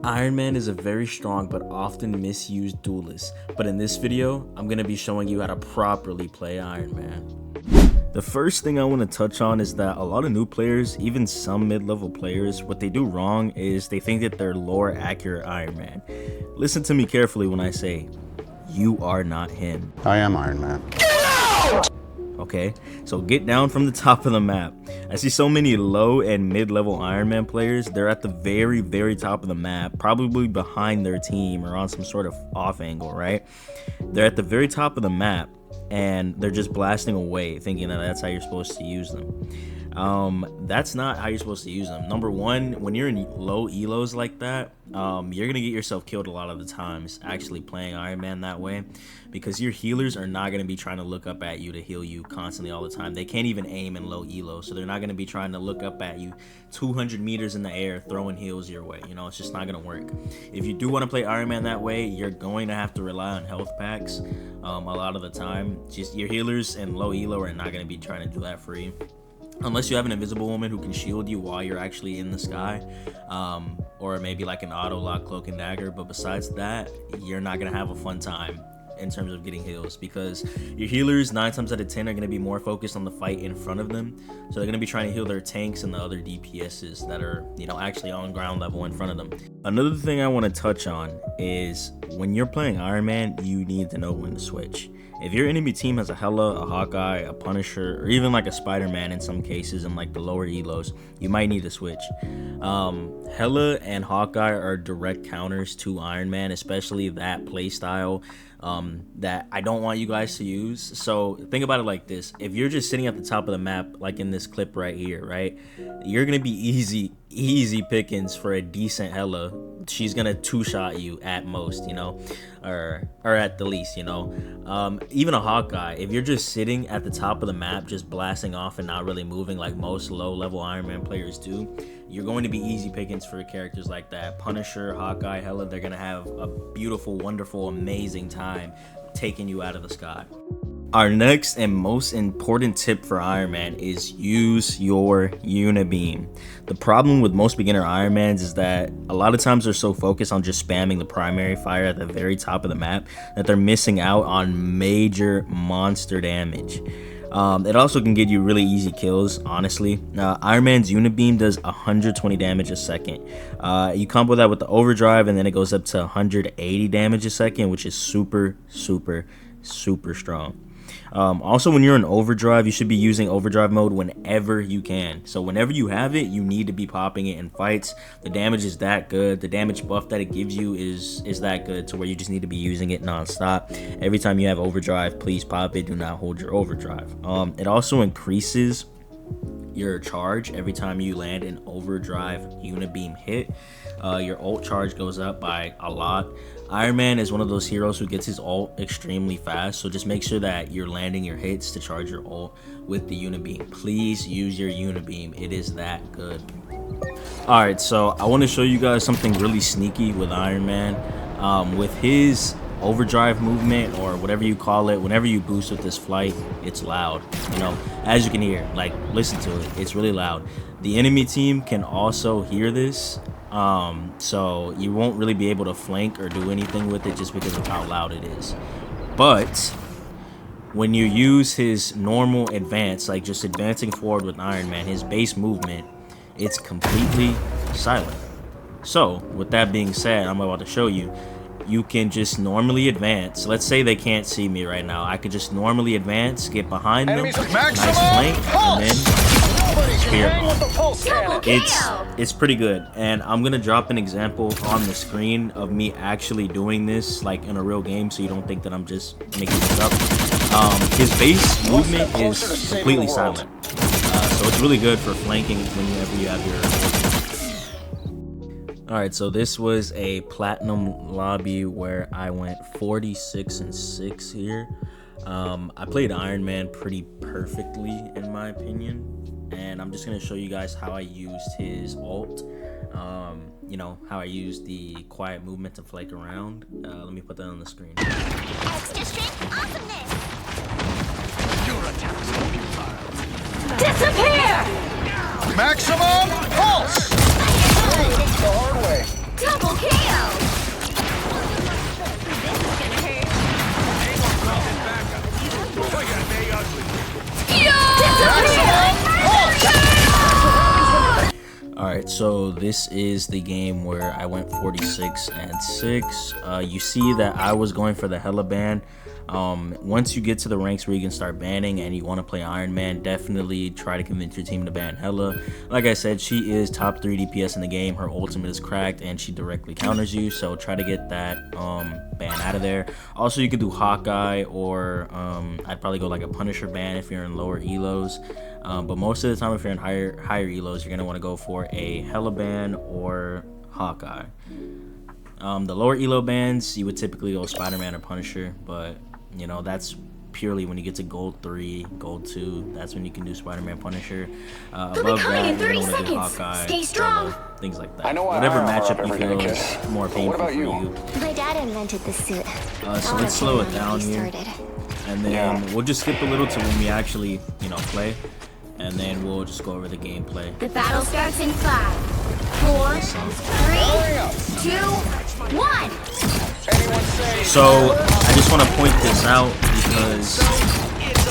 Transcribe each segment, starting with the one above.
Iron Man is a very strong but often misused duelist, but in this video, I'm going to be showing you how to properly play Iron Man. The first thing I want to touch on is that a lot of new players, even some mid-level players, what they do wrong is they think that they're lore accurate Iron Man. Listen to me carefully when I say, you are not him. I am Iron Man. Okay, so get down from the top of the map. I see so many low and mid-level Iron Man players. They're at the very top of the map, probably behind their team or on some sort of off angle, right? They're at the very top of the map and they're just blasting away thinking that that's how you're supposed to use them. That's not how you're supposed to use them. Number one, when you're in low elos like that, you're gonna get yourself killed a lot of the times actually playing Iron Man that way, because your healers are not gonna be trying to look up at you to heal you constantly all the time. They can't even aim in low elo, so they're not gonna be trying to look up at you 200 meters in the air throwing heals your way. You know, it's just not gonna work. If you do want to play Iron Man that way, you're going to have to rely on health packs a lot of the time. Just your healers and low elo are not gonna be trying to do that for you. Unless you have an invisible woman who can shield you while you're actually in the sky, or maybe like an auto lock cloak and dagger. But besides that, you're not gonna have a fun time in terms of getting heals, because your healers 9 times out of 10 are going to be more focused on the fight in front of them, so they're going to be trying to heal their tanks and the other DPSs that are, you know, actually on ground level in front of them. Another thing I want to touch on is when you're playing Iron Man, you need to know when to switch. If your enemy team has a Hela, a Hawkeye, a Punisher, or even like a Spider-Man in some cases in like the lower elos, you might need to switch. Hela and Hawkeye are direct counters to Iron Man, especially that playstyle that I don't want you guys to use. So think about it like this: if you're just sitting at the top of the map like in this clip right here, right, you're gonna be easy pickings for a decent Hela. She's gonna two-shot you at most, you know, or at the least, you know. Even a Hawkeye, if you're just sitting at the top of the map just blasting off and not really moving like most low-level Iron Man players do, you're going to be easy pickings for characters like that. Punisher, Hawkeye, Hela, they're gonna have a beautiful, wonderful, amazing time taking you out of the sky. Our next and most important tip for Iron Man is use your Unibeam. The problem with most beginner Iron Mans is that a lot of times they're so focused on just spamming the primary fire at the very top of the map that they're missing out on major monster damage. It also can get you really easy kills, honestly. Iron Man's Unibeam does 120 damage a second. You combo that with the overdrive and then it goes up to 180 damage a second, which is super strong. Also, when you're in overdrive, you should be using overdrive mode whenever you can. So whenever you have it, you need to be popping it in fights. The damage is that good. The damage buff that it gives you is that good to where you just need to be using it non-stop. Every time you have overdrive, please pop it. Do not hold your overdrive. It also increases your charge every time you land an overdrive Unibeam hit. Your ult charge goes up by a lot. Iron Man is one of those heroes who gets his ult extremely fast, so just make sure that you're landing your hits to charge your ult with the Unibeam. Please use your Unibeam. It is that good. Alright, so I want to show you guys something really sneaky with Iron Man. With his overdrive movement, or whatever you call it, whenever you boost with this flight, it's loud, you know, as you can hear. Like, listen to it, it's really loud. The enemy team can also hear this, so you won't really be able to flank or do anything with it just because of how loud it is. But when you use his normal advance, like just advancing forward with Iron Man, his base movement, it's completely silent. So with that being said, I'm about to show you, you can just normally advance. Let's say they can't see me right now. I could just normally advance, get behind them, nice flank, and then spear them. It's pretty good. And I'm gonna drop an example on the screen of me actually doing this like in a real game, so you don't think that I'm just making this up. His base movement is completely silent, so it's really good for flanking whenever you have your. Alright, so this was a platinum lobby where I went 46-6 here. I played Iron Man pretty perfectly in my opinion, and I'm just going to show you guys how I used his ult. You know, how I used the quiet movement to flake around. Let me put that on the screen. Extra strength awesomeness! Your attacks will be fired. Disappear! Maximum pulse! Double kill! So this is the game where I went 46-6. You see that I was going for the Hella ban. Once you get to the ranks where you can start banning and you want to play Iron Man, definitely try to convince your team to ban Hella. Like I said, she is top 3 DPS in the game. Her ultimate is cracked and she directly counters you, so try to get that ban out of there. Also, you could do Hawkeye, or I'd probably go like a Punisher ban if you're in lower elos. But most of the time, if you're in higher elos, you're gonna want to go for a Hella ban or Hawkeye. The lower elo bans, you would typically go Spider-Man or Punisher, but you know, that's purely when you get to gold 3, gold 2. That's when you can do Spider-Man, Punisher. Above that, you're gonna want to do Hawkeye, Stay strong. Hella, things like that. Whatever matchup you feel is more painful for you. My dad invented the suit. So let's slow it down here, and then we'll just skip a little to when we actually, you know, play, and then we'll just go over the gameplay. The battle starts in 5, 4, 3, 2, 1. So I just want to point this out because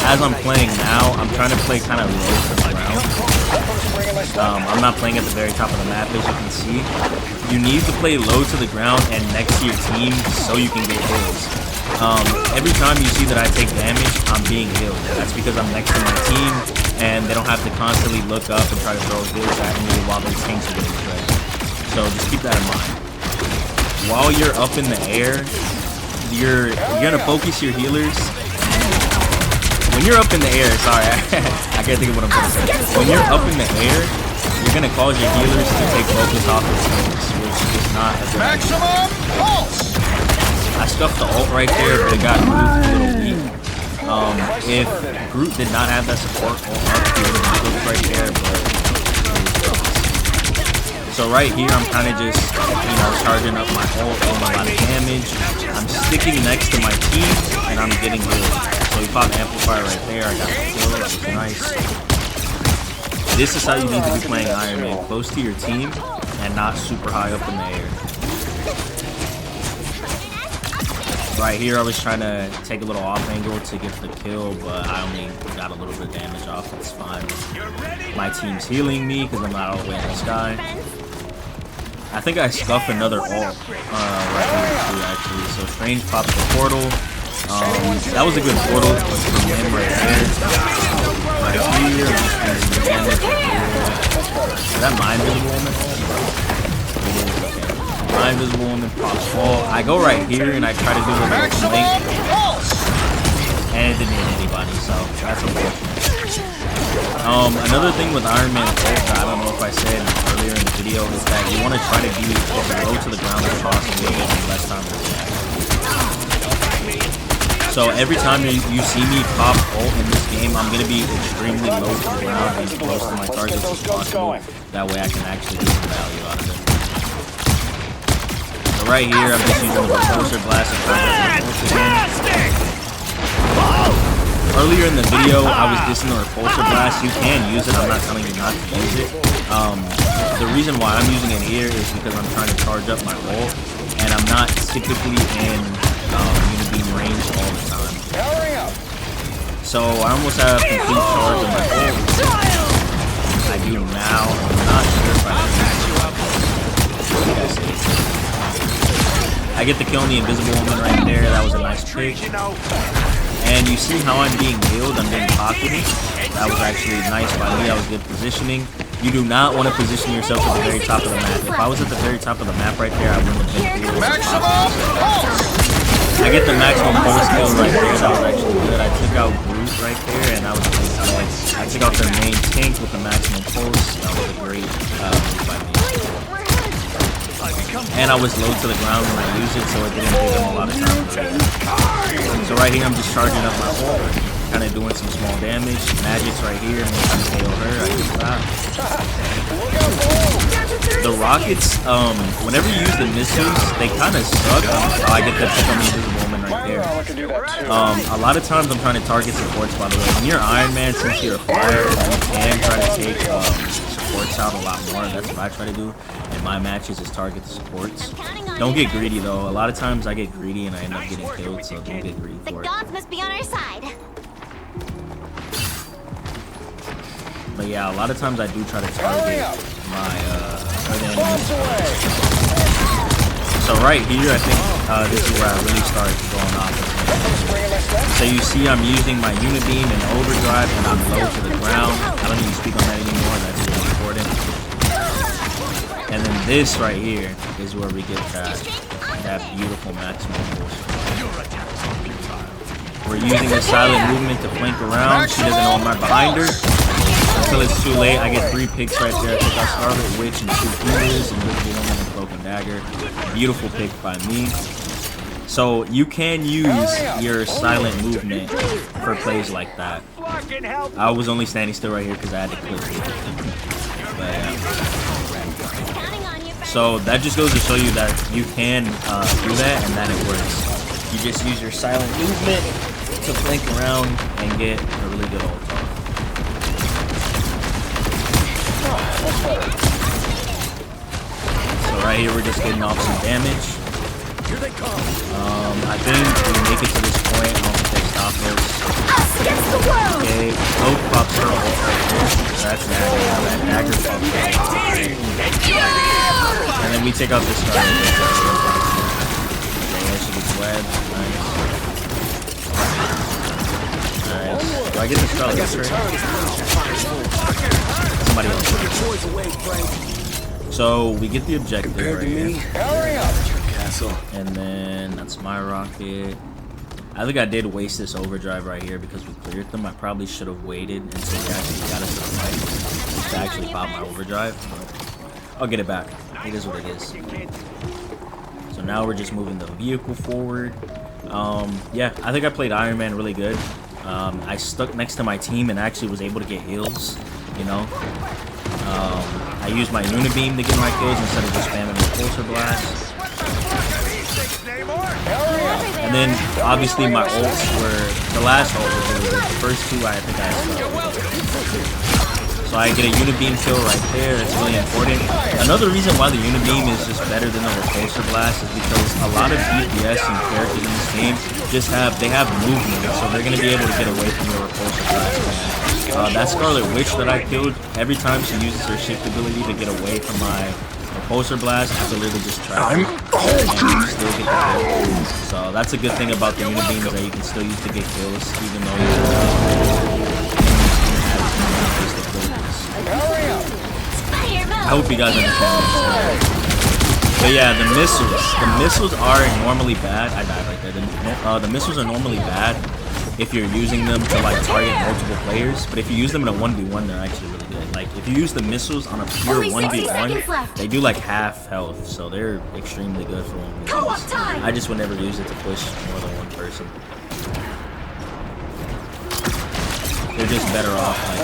as I'm playing now, I'm trying to play kind of low to the ground. I'm not playing at the very top of the map, as you can see. You need to play low to the ground and next to your team so you can get kills. Every time you see that I take damage, I'm being healed. That's because I'm next to my team and they don't have to constantly look up and try to throw heals at me while their tanks are getting shredded. So just keep that in mind. While you're up in the air, you're gonna focus your healers. When you're up in the air, sorry, I can't think of what I'm gonna say. When you're up in the air, you're gonna cause your healers to take focus off of kills, which is not a good idea. Maximum pulse. I stuffed the ult right there, but it got Groot a little weak. If Groot did not have that support ult up, he would have been right there, but so right here, I'm kind of just, you know, charging up my ult, doing a lot of damage. I'm sticking next to my team, and I'm getting healed. So we popped Amplifier right there. I got the kill. That was nice. This is how you need to be playing Iron Man, close to your team and not super high up in the air. Right here, I was trying to take a little off angle to get the kill, but I only got a little bit of damage off. It's fine. My team's healing me because I'm not all the way in the sky. I think I scuffed another ult right here too, actually. So Strange popped the portal. That was a good portal from him right there. Right here, I'm just doing some damage right here. Is that my invisible woman? It is, okay. My invisible woman pops ult. I go right here and I try to do a little flank, and it didn't hit anybody, so that's unfortunate. Another thing with Iron Man ult, I don't know if I said earlier in the video, is that you want to try to be as low to the ground as possible and less time to react. So every time you see me pop ult in this game, I'm going to be extremely low to the ground and close to my targets as possible. That way I can actually get some value out of it. So right here, I'm just using the Repulsor Blast and earlier in the video, I was dissing the Repulsor Blast. You can use it. I'm not telling you not to use it. The reason why I'm using it here is because I'm trying to charge up my ult, and I'm not typically in Unibeam range all the time. So I almost have complete charge of my ult. I do now. I'm not sure if I can. I get the kill on the invisible woman right there. That was a nice trick. And you see how I'm being healed, I'm being pocketed. That was actually nice by me, that was good positioning. You do not want to position yourself at the very top of the map. If I was at the very top of the map right there, I wouldn't have been healed. I get the maximum pulse kill right there, that was actually good. I took out Groot right there, and that was good. I took out their main tank with the maximum pulse. That was a great move by me. And I was low to the ground when I used it, so it didn't take them a lot of time. So right here, I'm just charging up my ult, kind of doing some small damage. Magic's right here, I'm trying to KO her. I can stop. The rockets, whenever you use the missiles, they kind of suck. I get that pick on the invisible woman right there. A lot of times I'm trying to target supports, by the way. When you're Iron Man, since you're a fire, you can try to take supports out a lot more. That's what I try to do in my matches, is target the supports. Don't get greedy though. A lot of times I get greedy and I end up getting killed, so don't get greedy for it. The gods must be on our side. But yeah, a lot of times I do try to target my other enemies. So right here, I think this is where I really started going off. So you see I'm using my Unibeam and Overdrive and I'm low to the ground. I don't even speak on that anymore, that's really important. And then this right here is where we get that beautiful maximum force. We're using a silent movement to flank around. She doesn't know I'm right behind her. Until it's too late, I get 3 picks right there. I took out Scarlet Witch and 2 Healers, Invisible Woman and Broken Dagger. Beautiful pick by me. So you can use your silent movement for plays like that. I was only standing still right here because I had to click it. But, so that just goes to show you that you can do that and that it works. You just use your silent movement to flank around and get a really good ult off. So right here we're just getting off some damage. I think we make it to this point. I don't think they stop us. Okay, Oak pops her ult right here. That's Dagger. That Dagger pops her ult. And then we take out this guy. Okay, she gets web. Nice. Alright. Do I get the Scarlet Witch? Somebody else. So we get the objective right here. Hurry up! And then that's my rocket. I think I did waste this overdrive right here because we cleared them. I probably should have waited until we actually got us to the fight to actually pop my overdrive. But I'll get it back. It is what it is. So now we're just moving the vehicle forward. Yeah, I think I played Iron Man really good. I stuck next to my team and actually was able to get heals, you know. I used my Unibeam to get my kills instead of just spamming the Repulsor Blast. And then, obviously, my ults were... The last ult was really good. The first 2, I think I had. So I get a Unibeam kill right there. It's really important. Another reason why the Unibeam is just better than the Repulsor Blast is because a lot of DPS and characters in this game just have... They have movement, so they're going to be able to get away from the Repulsor Blast. That Scarlet Witch that I killed, every time she uses her shift ability to get away from my Repulsor Blast, I have to literally just trap her and still get the kill. So that's a good thing about the Unibeam is that you can still use to get kills, even though you I hope you guys understand this. But yeah, the missiles are normally bad. I died right there. The missiles are normally bad if you're using them to like target multiple players, but if you use them in a 1v1, they're actually really good. Like if you use the missiles on a pure 1v1, they do like half health, so they're extremely good for 1v1. I just would never use it to push more than one person. They're just better off like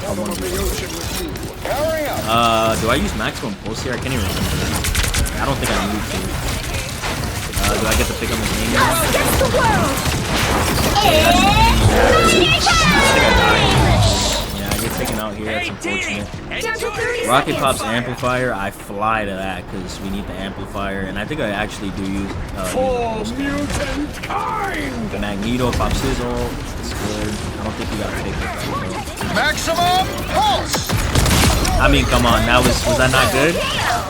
a 1v1. Do I use maximum pulse here? I can't even remember. I don't think I need to. Do I get to pick up his name now? Yeah, I get taken out here. That's unfortunate. Rocket Pop's amplifier. I fly to that because we need the amplifier, and I think I actually do use. Magneto pops his ult. It's good. I don't think we got to take it. Maximum pulse. I mean, come on. That was that not good?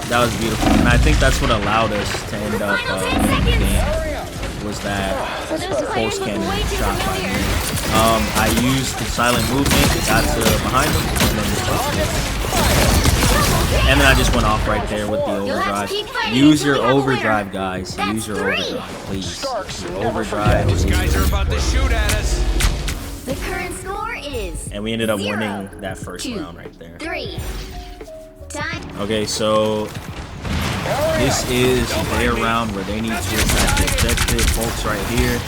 That was beautiful, and I think that's what allowed us to end up winning the game. Was that pulse cannon shot by me. I used the silent movement, got to behind him, and then I just went off right there with the overdrive. Use your overdrive, guys. Use your overdrive, please. Your overdrive. These guys are about to shoot at us. The current score is. And we ended up winning that first round right there. 3. Time. Okay, so this is their round where they need to attack the objective. Folks, right here.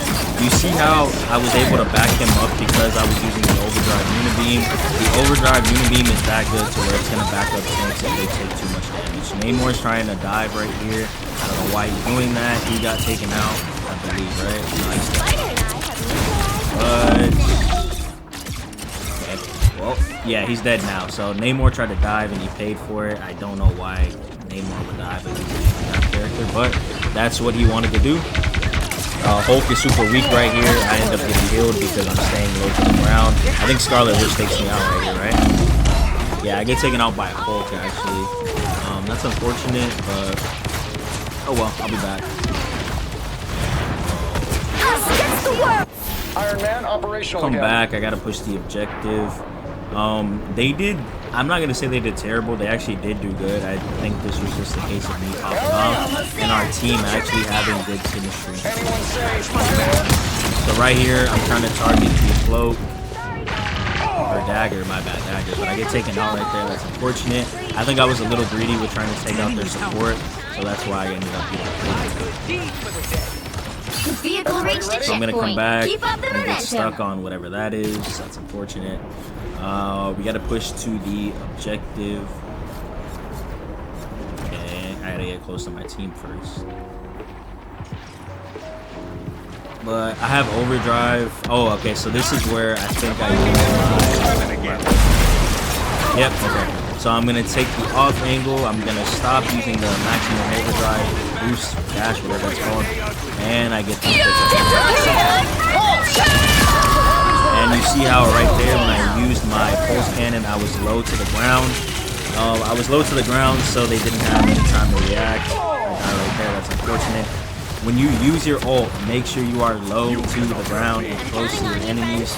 You see how I was able to back him up because I was using the overdrive Unibeam. The overdrive Unibeam is that good to where it's going to back up tanks if they take too much damage. Namor's trying to dive right here. I don't know why he's doing that. He got taken out, I believe, right? Nice. But... well, yeah, he's dead now. So Namor tried to dive and he paid for it. I don't know why Namor would dive as that character, but that's what he wanted to do. Hulk is super weak right here. I end up getting healed because I'm staying low to the ground. I think Scarlet Witch takes me out right here, right? Yeah, I get taken out by Hulk actually. That's unfortunate, but oh well, I'll be back. Iron Man, operational Come again. back. I gotta push the objective. They did. I'm not gonna say they did terrible. They actually did do good. I think this was just a case of me popping off and our team actually having good chemistry. Anyone say fireworks? So right here, I'm trying to target the float or dagger. My bad, dagger. But I get taken out right there. That's unfortunate. I think I was a little greedy with trying to take out their support, so that's why I ended up getting killed. The vehicle reached a So I'm gonna come checkpoint. back Keep up the and get stuck momentum. on whatever that is. That's unfortunate. We gotta push to the objective. Okay, I gotta get close to my team first. But I have overdrive. Oh, okay, so this is where I think I use my... Yep, okay. So I'm gonna take the off angle. I'm gonna stop using the maximum overdrive, boost, dash, whatever it's called. And I get the And you see how right there when I used my pulse cannon, I was low to the ground. I was low to the ground, so they didn't have any time to react. Right there, that's unfortunate. When you use your ult, make sure you are low to the ground and close to your enemies.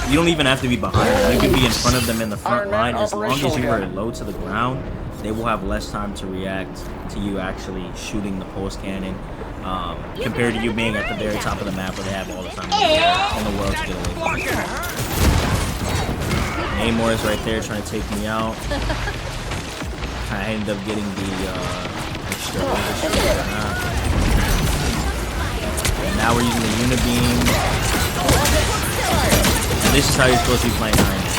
You don't even have to be behind them. You can be in front of them in the front line. As long as you are low to the ground, they will have less time to react to you actually shooting the pulse cannon. Compared to you being at the very top of the map where they have all the time in the world to get away from you. Namor is right there trying to take me out. I ended up getting the extra overshoot. And now we're using the Unibeam. And this is how you're supposed to be playing Iron Man.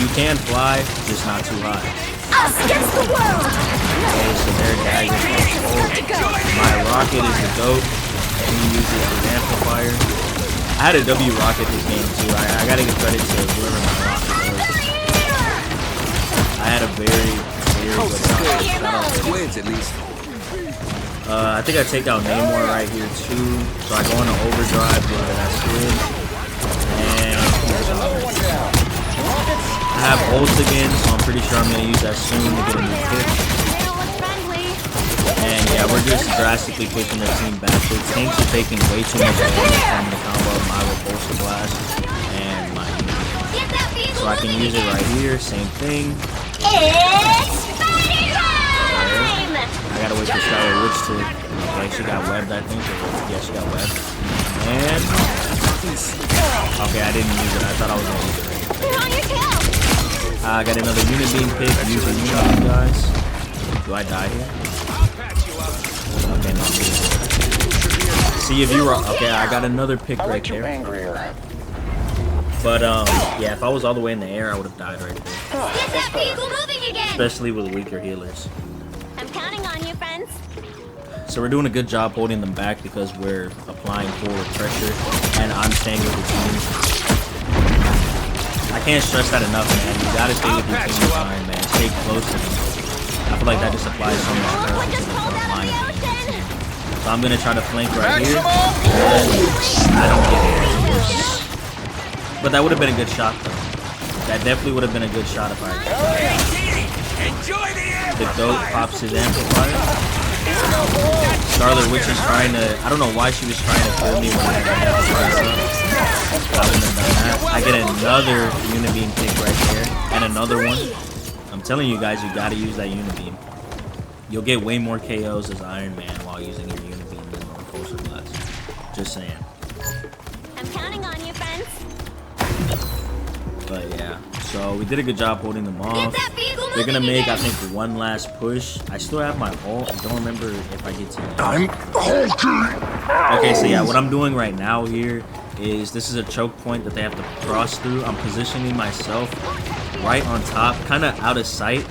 You can fly, just not too high. Us against the world. Okay, so their dagger is my rocket is the GOAT, and he uses his amplifier. I had a W rocket this game too. I gotta give credit to whoever my rocket was. I had a very good rocket. Wins at least. I think I take out Namor right here too. So I go into overdrive, get rid of that squid. And I have ult again, so I'm pretty sure I'm gonna use that soon to get a new pick. And yeah, we're just drastically pushing the team back. The tanks are taking way too much damage from the combo of my repulsor blast and my Unibeam. So I can use it right here, same thing. It's fighting time! I gotta wait for Scarlet Witch to... Okay, she got webbed, I think. Yeah, she got webbed. And... Okay, I didn't use it. I thought I was gonna use it. You're on your tail! I got another Unibeam pick. Use a Unibeam, guys. Do I die here? Okay, no. See if you were... Okay, I got another pick right there. Angrier. But, yeah, if I was all the way in the air, I would have died right there. Get that vehicle moving again! Especially with weaker healers. I'm counting on you, friends. So we're doing a good job holding them back because we're applying forward pressure, and I'm staying with the team. I can't stress that enough, man. You gotta stay with your team line, man. Stay close to them. I feel like that just applies so much pressure to the front line of the team. So I'm gonna try to flank right here. And I don't get it. But that would have been a good shot, though. That definitely would have been a good shot if I The GOAT pops his amplifier. Scarlet Witch is trying to... I don't know why she was trying to kill me when I had that amplifier up. I wouldn't have done that. I get another Unibeam pick right there. And another one. I'm telling you guys, you gotta use that Unibeam. You'll get way more KOs as Iron Man while using your Unibeam than the Repulsor Blast. Just saying. I'm counting on you, friends. But yeah, so we did a good job holding them Get off. that vehicle They're gonna moving make, I again! think, one last push. I still have my ult. I don't remember if I get to. I'm hulking. Okay, so yeah, what I'm doing right now here is this is a choke point that they have to cross through. I'm positioning myself right on top, kind of out of sight.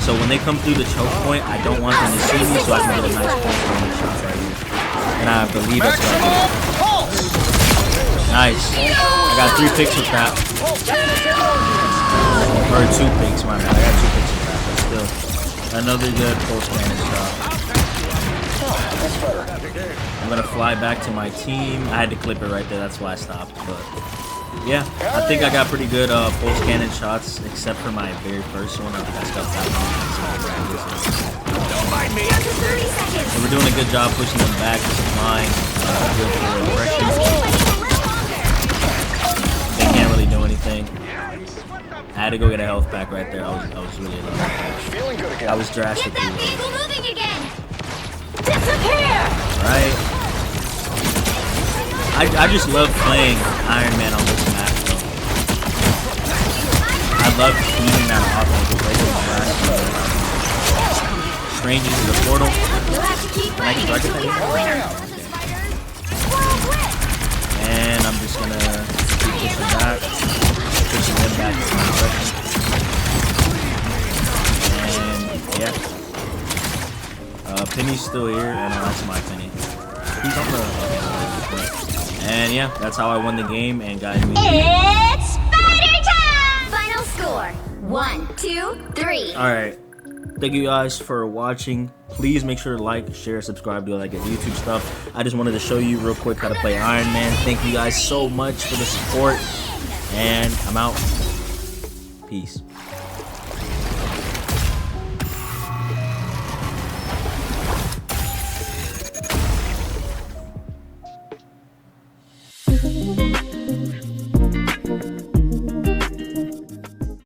So when they come through the choke point, I don't want them to see me, so I can get a nice point shot right here. And I believe that's what I did. Nice. I got 3 picks with that. Or 2 picks, my bad. I got 2 picks with that, but still. Another good pulse cannon shot. I'm gonna fly back to my team. I had to clip it right there, that's why I stopped. But Yeah, I think I got pretty good pulse cannon shots, except for my very first one. I messed up that one. Don't mind me. Down to 30 seconds. So we're doing a good job pushing them back, supplying good forward direction. Just keep fighting a little longer. They can't really do anything. I had to go get a health pack right there. I was really low. Feeling good I again. was Get drastically that low. vehicle moving again. Disappear. Right? I just love playing Iron Man on this map, though. I love cleaning that off like the way Strange into the portal. You'll have to keep fighting until we have a winner. And I'm just gonna keep pushing back. Pushing them back in my direction. And yeah. Penny's still here. Oh no, that's my Penny. Who's on the And yeah, that's how I won the game, and guys, It's spider time! Final score 1, 2, 3. alright. Thank you guys for watching. Please make sure to like, share, subscribe, do all that good YouTube stuff. I just wanted to show you real quick how to play Iron Man. Thank you guys so much for the support. And I'm out. Peace.